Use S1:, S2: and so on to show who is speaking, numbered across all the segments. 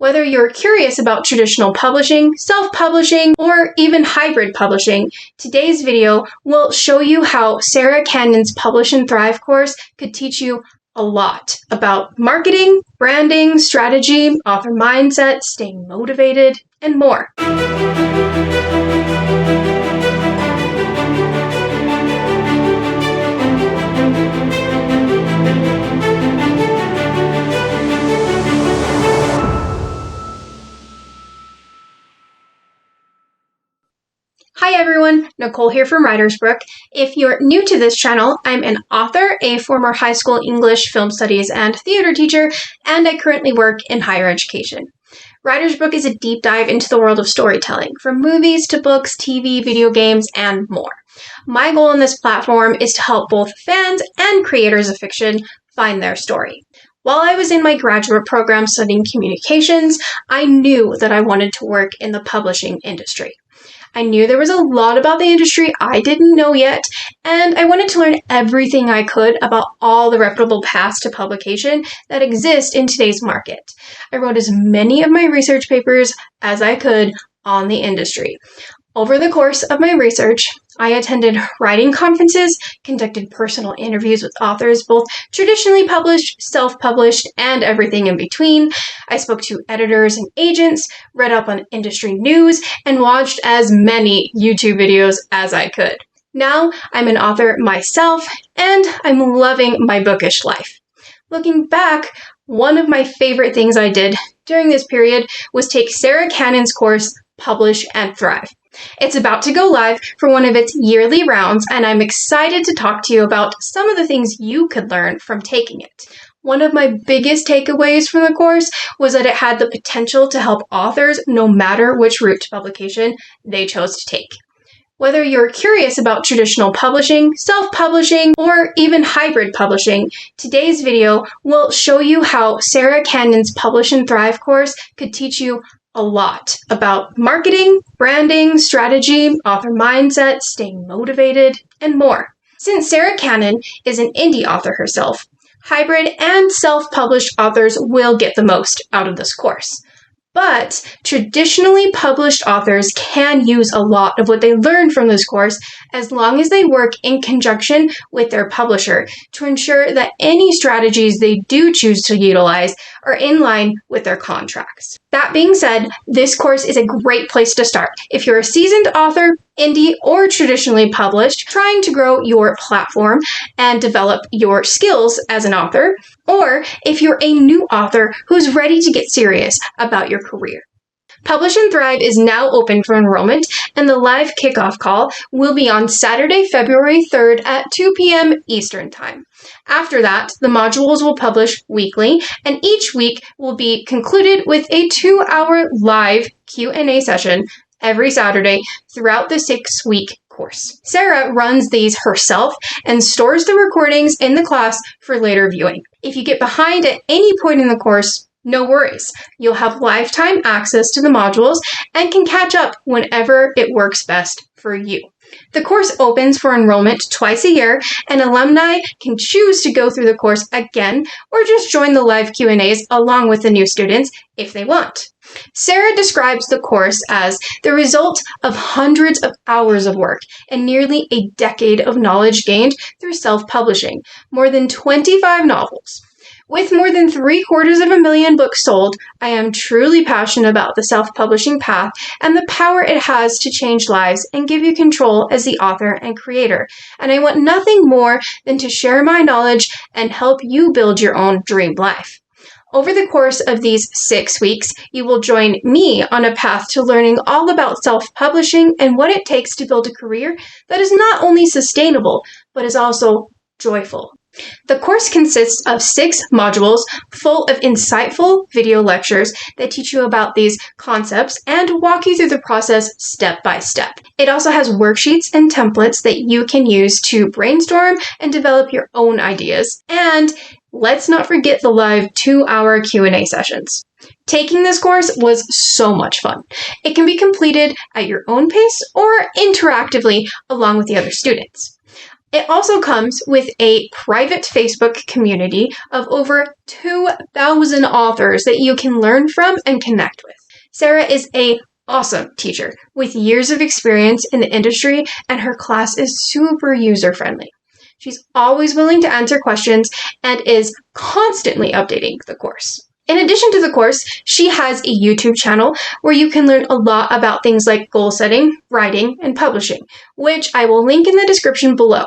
S1: Whether you're curious about traditional publishing, self-publishing, or even hybrid publishing, today's video will show you how Sarra Cannon's Publish and Thrive course could teach you a lot about marketing, branding, strategy, author mindset, staying motivated, and more. Hi everyone, Nicole here from Writersbrooke. If you're new to this channel, I'm an author, a former high school English, film studies, and theater teacher, and I currently work in higher education. Writersbrooke is a deep dive into the world of storytelling, from movies to books, TV, video games, and more. My goal on this platform is to help both fans and creators of fiction find their story. While I was in my graduate program studying communications, I knew that I wanted to work in the publishing industry. I knew there was a lot about the industry I didn't know yet, and I wanted to learn everything I could about all the reputable paths to publication that exist in today's market. I wrote as many of my research papers as I could on the industry. Over the course of my research, I attended writing conferences, conducted personal interviews with authors, both traditionally published, self-published, and everything in between. I spoke to editors and agents, read up on industry news, and watched as many YouTube videos as I could. Now, I'm an author myself, and I'm loving my bookish life. Looking back, one of my favorite things I did during this period was take Sarra Cannon's course, Publish and Thrive. It's about to go live for one of its yearly rounds, and I'm excited to talk to you about some of the things you could learn from taking it. One of my biggest takeaways from the course was that it had the potential to help authors no matter which route to publication they chose to take. Whether you're curious about traditional publishing, self-publishing, or even hybrid publishing, today's video will show you how Sarra Cannon's Publish and Thrive course could teach you a lot about marketing, branding, strategy, author mindset, staying motivated, and more. Since Sarra Cannon is an indie author herself, hybrid and self-published authors will get the most out of this course. But traditionally published authors can use a lot of what they learn from this course as long as they work in conjunction with their publisher to ensure that any strategies they do choose to utilize are in line with their contracts. That being said, this course is a great place to start if you're a seasoned author, indie, or traditionally published, trying to grow your platform and develop your skills as an author, or if you're a new author who's ready to get serious about your career. Publish and Thrive is now open for enrollment, and the live kickoff call will be on Saturday, February 3rd at 2 p.m. Eastern Time. After that, the modules will publish weekly, and each week will be concluded with a 2-hour live Q&A session every Saturday throughout the 6-week course. Sarra runs these herself and stores the recordings in the class for later viewing. If you get behind at any point in the course, no worries. You'll have lifetime access to the modules and can catch up whenever it works best for you. The course opens for enrollment twice a year, and alumni can choose to go through the course again or just join the live Q&As along with the new students if they want. Sarra describes the course as the result of hundreds of hours of work and nearly a decade of knowledge gained through self-publishing, more than 25 novels. With more than 750,000 books sold, I am truly passionate about the self-publishing path and the power it has to change lives and give you control as the author and creator. And I want nothing more than to share my knowledge and help you build your own dream life. Over the course of these 6 weeks, you will join me on a path to learning all about self-publishing and what it takes to build a career that is not only sustainable, but is also joyful. The course consists of 6 modules full of insightful video lectures that teach you about these concepts and walk you through the process step by step. It also has worksheets and templates that you can use to brainstorm and develop your own ideas. And let's not forget the live 2-hour Q&A sessions. Taking this course was so much fun. It can be completed at your own pace or interactively along with the other students. It also comes with a private Facebook community of over 2,000 authors that you can learn from and connect with. Sarra is an awesome teacher with years of experience in the industry, and her class is super user-friendly. She's always willing to answer questions and is constantly updating the course. In addition to the course, she has a YouTube channel where you can learn a lot about things like goal setting, writing, and publishing, which I will link in the description below.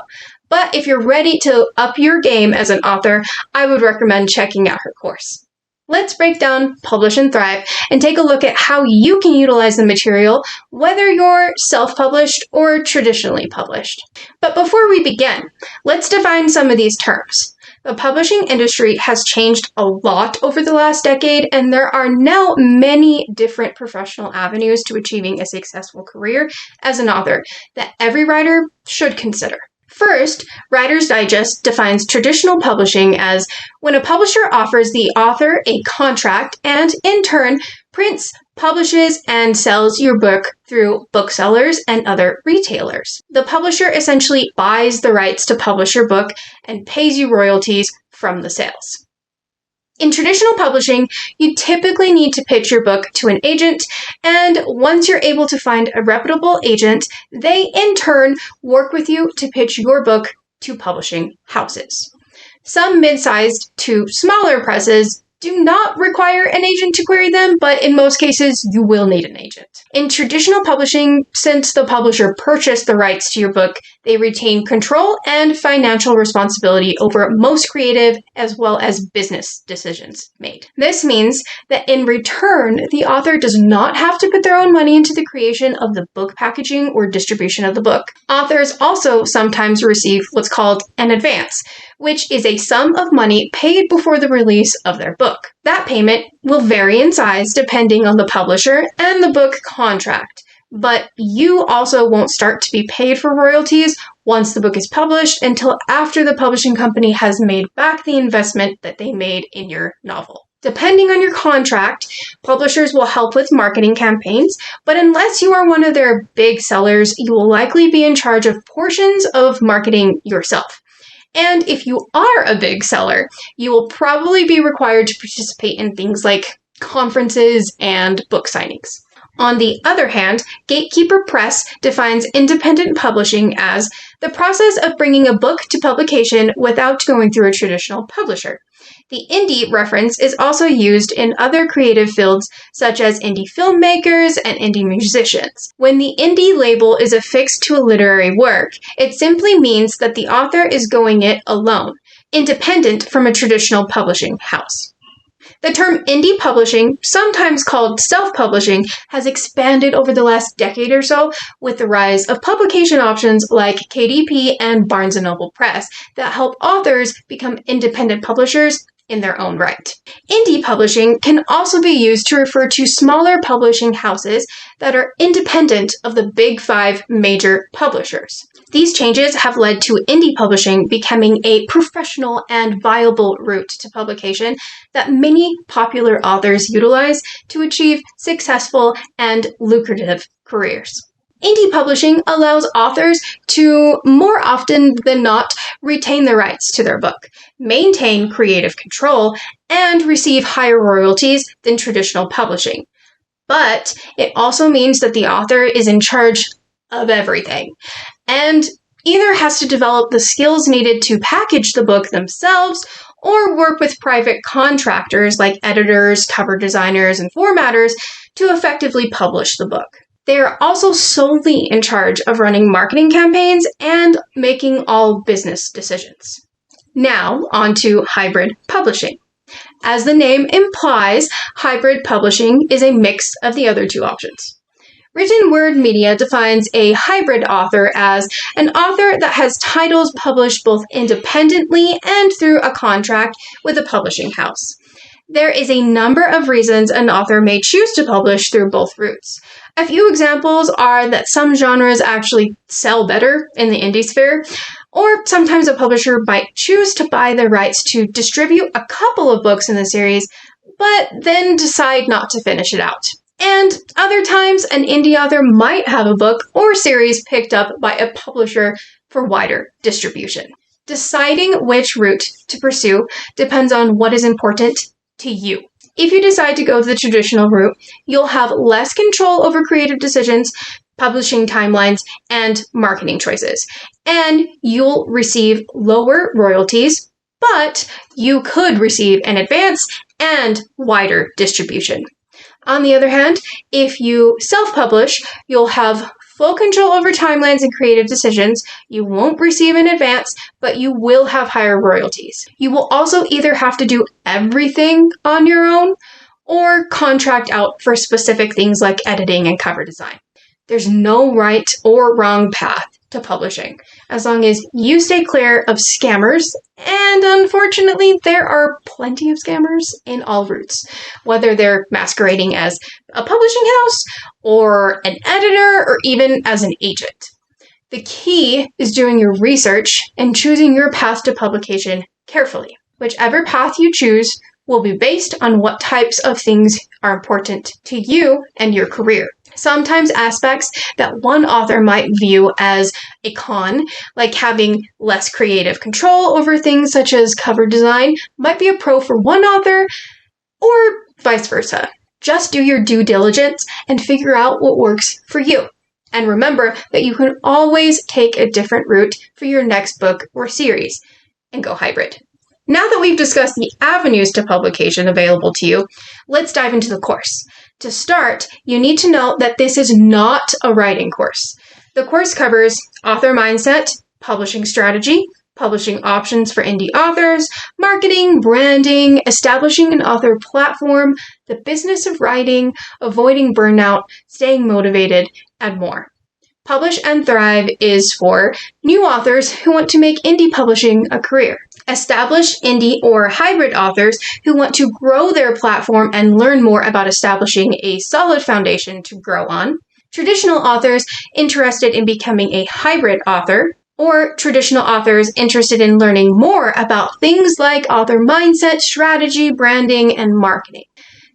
S1: But if you're ready to up your game as an author, I would recommend checking out her course. Let's break down Publish and Thrive and take a look at how you can utilize the material, whether you're self-published or traditionally published. But before we begin, let's define some of these terms. The publishing industry has changed a lot over the last decade, and there are now many different professional avenues to achieving a successful career as an author that every writer should consider. First, Writer's Digest defines traditional publishing as when a publisher offers the author a contract and, in turn, prints, publishes, and sells your book through booksellers and other retailers. The publisher essentially buys the rights to publish your book and pays you royalties from the sales. In traditional publishing, you typically need to pitch your book to an agent, and once you're able to find a reputable agent, they in turn work with you to pitch your book to publishing houses. Some mid-sized to smaller presses do not require an agent to query them, but in most cases, you will need an agent. In traditional publishing, since the publisher purchased the rights to your book, they retain control and financial responsibility over most creative as well as business decisions made. This means that in return, the author does not have to put their own money into the creation of the book packaging or distribution of the book. Authors also sometimes receive what's called an advance, which is a sum of money paid before the release of their book. That payment will vary in size depending on the publisher and the book contract, but you also won't start to be paid for royalties once the book is published until after the publishing company has made back the investment that they made in your novel. Depending on your contract, publishers will help with marketing campaigns, but unless you are one of their big sellers, you will likely be in charge of portions of marketing yourself. And if you are a big seller, you will probably be required to participate in things like conferences and book signings. On the other hand, Gatekeeper Press defines independent publishing as the process of bringing a book to publication without going through a traditional publisher. The indie reference is also used in other creative fields such as indie filmmakers and indie musicians. When the indie label is affixed to a literary work, it simply means that the author is going it alone, independent from a traditional publishing house. The term indie publishing, sometimes called self-publishing, has expanded over the last decade or so with the rise of publication options like KDP and Barnes & Noble Press that help authors become independent publishers in their own right. Indie publishing can also be used to refer to smaller publishing houses that are independent of the big five major publishers. These changes have led to indie publishing becoming a professional and viable route to publication that many popular authors utilize to achieve successful and lucrative careers. Indie publishing allows authors to, more often than not, retain the rights to their book, maintain creative control, and receive higher royalties than traditional publishing. But it also means that the author is in charge of everything, and either has to develop the skills needed to package the book themselves or work with private contractors like editors, cover designers, and formatters to effectively publish the book. They are also solely in charge of running marketing campaigns and making all business decisions. Now, on to hybrid publishing. As the name implies, hybrid publishing is a mix of the other two options. Written Word Media defines a hybrid author as an author that has titles published both independently and through a contract with a publishing house. There is a number of reasons an author may choose to publish through both routes. A few examples are that some genres actually sell better in the indie sphere, or sometimes a publisher might choose to buy the rights to distribute a couple of books in the series, but then decide not to finish it out. And other times, an indie author might have a book or series picked up by a publisher for wider distribution. Deciding which route to pursue depends on what is important to you. If you decide to go the traditional route, you'll have less control over creative decisions, publishing timelines, and marketing choices. And you'll receive lower royalties, but you could receive an advance and wider distribution. On the other hand, if you self-publish, you'll have full control over timelines and creative decisions. You won't receive an advance, but you will have higher royalties. You will also either have to do everything on your own or contract out for specific things like editing and cover design. There's no right or wrong path to publishing, as long as you stay clear of scammers, and unfortunately, there are plenty of scammers in all routes, whether they're masquerading as a publishing house, or an editor, or even as an agent. The key is doing your research and choosing your path to publication carefully. Whichever path you choose will be based on what types of things are important to you and your career. Sometimes aspects that one author might view as a con, like having less creative control over things such as cover design, might be a pro for one author, or vice versa. Just do your due diligence and figure out what works for you. And remember that you can always take a different route for your next book or series and go hybrid. Now that we've discussed the avenues to publication available to you, let's dive into the course. To start, you need to know that this is not a writing course. The course covers author mindset, publishing strategy, publishing options for indie authors, marketing, branding, establishing an author platform, the business of writing, avoiding burnout, staying motivated, and more. Publish and Thrive is for new authors who want to make indie publishing a career. Established indie or hybrid authors who want to grow their platform and learn more about establishing a solid foundation to grow on. Traditional authors interested in becoming a hybrid author, or traditional authors interested in learning more about things like author mindset, strategy, branding, and marketing.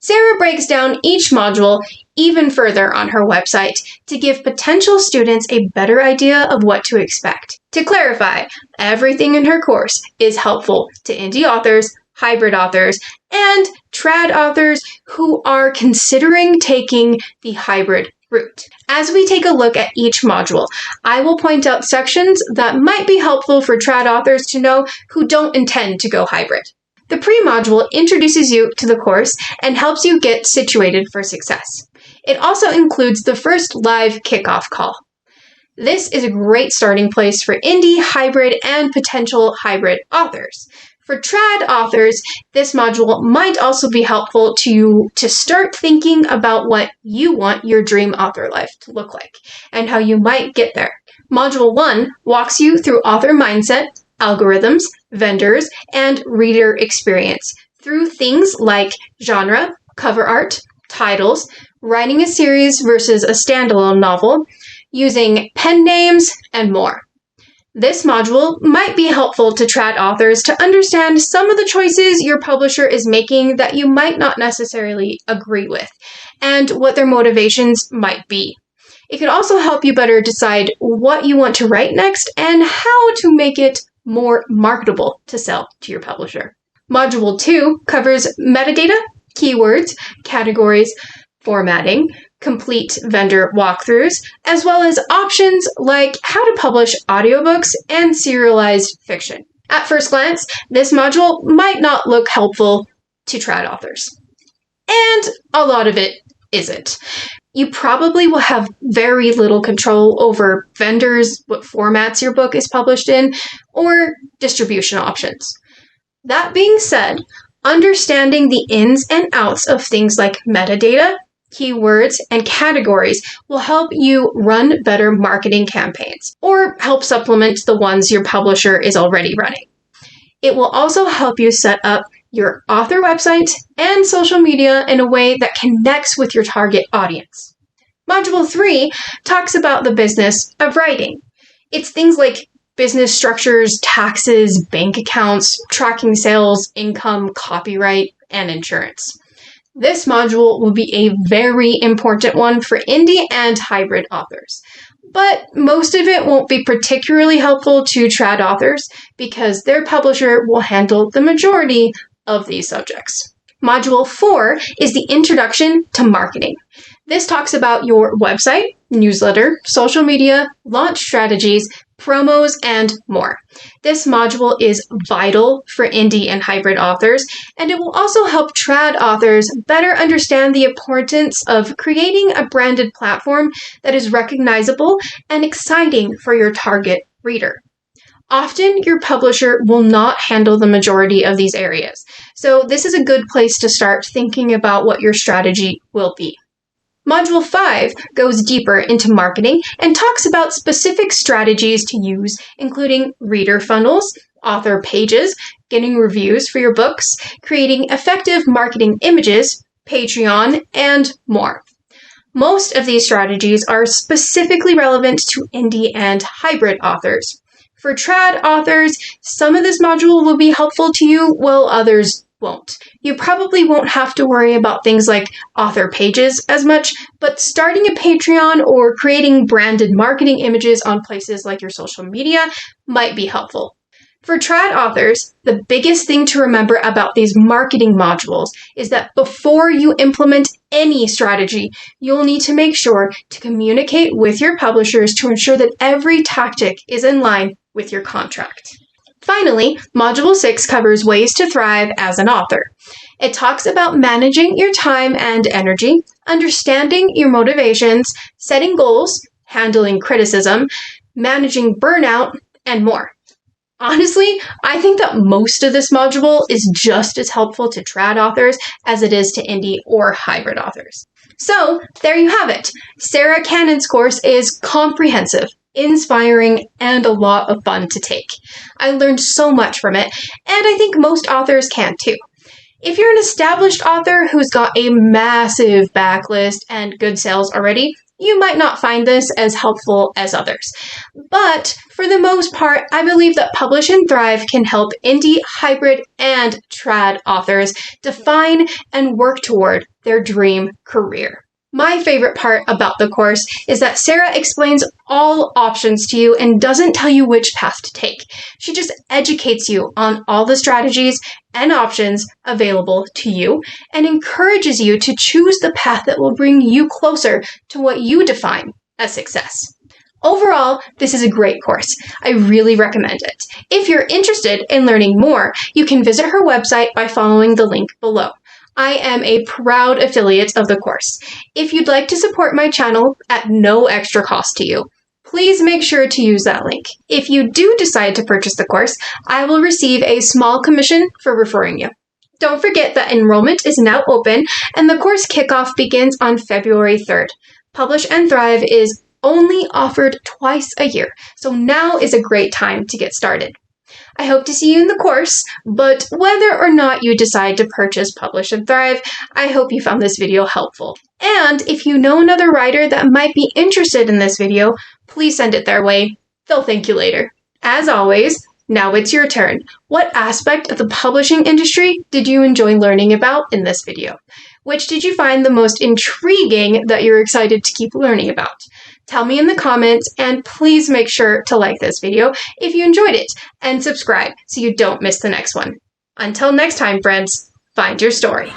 S1: Sarra breaks down each module even further on her website to give potential students a better idea of what to expect. To clarify, everything in her course is helpful to indie authors, hybrid authors, and trad authors who are considering taking the hybrid route. As we take a look at each module, I will point out sections that might be helpful for trad authors to know who don't intend to go hybrid. The pre-module introduces you to the course and helps you get situated for success. It also includes the first live kickoff call. This is a great starting place for indie, hybrid, and potential hybrid authors. For trad authors, this module might also be helpful to start thinking about what you want your dream author life to look like and how you might get there. Module 1 walks you through author mindset, algorithms, vendors, and reader experience through things like genre, cover art, titles, writing a series versus a standalone novel, using pen names, and more. This module might be helpful to trad authors to understand some of the choices your publisher is making that you might not necessarily agree with, and what their motivations might be. It could also help you better decide what you want to write next and how to make it more marketable to sell to your publisher. Module 2 covers metadata, keywords, categories, formatting, complete vendor walkthroughs, as well as options like how to publish audiobooks and serialized fiction. At first glance, this module might not look helpful to trad authors. And a lot of it isn't. You probably will have very little control over vendors, what formats your book is published in, or distribution options. That being said, understanding the ins and outs of things like metadata, keywords, and categories will help you run better marketing campaigns, or help supplement the ones your publisher is already running. It will also help you set up your author website and social media in a way that connects with your target audience. Module 3 talks about the business of writing. It's things like business structures, taxes, bank accounts, tracking sales, income, copyright, and insurance. This module will be a very important one for indie and hybrid authors. But most of it won't be particularly helpful to trad authors because their publisher will handle the majority of these subjects. Module 4 is the Introduction to Marketing. This talks about your website, newsletter, social media, launch strategies, promos, and more. This module is vital for indie and hybrid authors, and it will also help trad authors better understand the importance of creating a branded platform that is recognizable and exciting for your target reader. Often, your publisher will not handle the majority of these areas, so this is a good place to start thinking about what your strategy will be. Module 5 goes deeper into marketing and talks about specific strategies to use, including reader funnels, author pages, getting reviews for your books, creating effective marketing images, Patreon, and more. Most of these strategies are specifically relevant to indie and hybrid authors. For trad authors, some of this module will be helpful to you, while others won't. You probably won't have to worry about things like author pages as much, but starting a Patreon or creating branded marketing images on places like your social media might be helpful. For trad authors, the biggest thing to remember about these marketing modules is that before you implement any strategy, you'll need to make sure to communicate with your publishers to ensure that every tactic is in line with your contract. Finally, Module 6 covers ways to thrive as an author. It talks about managing your time and energy, understanding your motivations, setting goals, handling criticism, managing burnout, and more. Honestly, I think that most of this module is just as helpful to trad authors as it is to indie or hybrid authors. So, there you have it. Sarra Cannon's course is comprehensive, inspiring, and a lot of fun to take. I learned so much from it, and I think most authors can too. If you're an established author who's got a massive backlist and good sales already, you might not find this as helpful as others. But for the most part, I believe that Publish and Thrive can help indie, hybrid, and trad authors define and work toward their dream career. My favorite part about the course is that Sarra explains all options to you and doesn't tell you which path to take. She just educates you on all the strategies and options available to you and encourages you to choose the path that will bring you closer to what you define as success. Overall, this is a great course. I really recommend it. If you're interested in learning more, you can visit her website by following the link below. I am a proud affiliate of the course. If you'd like to support my channel at no extra cost to you, please make sure to use that link. If you do decide to purchase the course, I will receive a small commission for referring you. Don't forget that enrollment is now open and the course kickoff begins on February 3rd. Publish and Thrive is only offered twice a year, so now is a great time to get started. I hope to see you in the course, but whether or not you decide to purchase Publish and Thrive, I hope you found this video helpful. And if you know another writer that might be interested in this video, please send it their way. They'll thank you later. As always, now it's your turn. What aspect of the publishing industry did you enjoy learning about in this video? Which did you find the most intriguing that you're excited to keep learning about? Tell me in the comments, and please make sure to like this video if you enjoyed it, and subscribe so you don't miss the next one. Until next time, friends, find your story.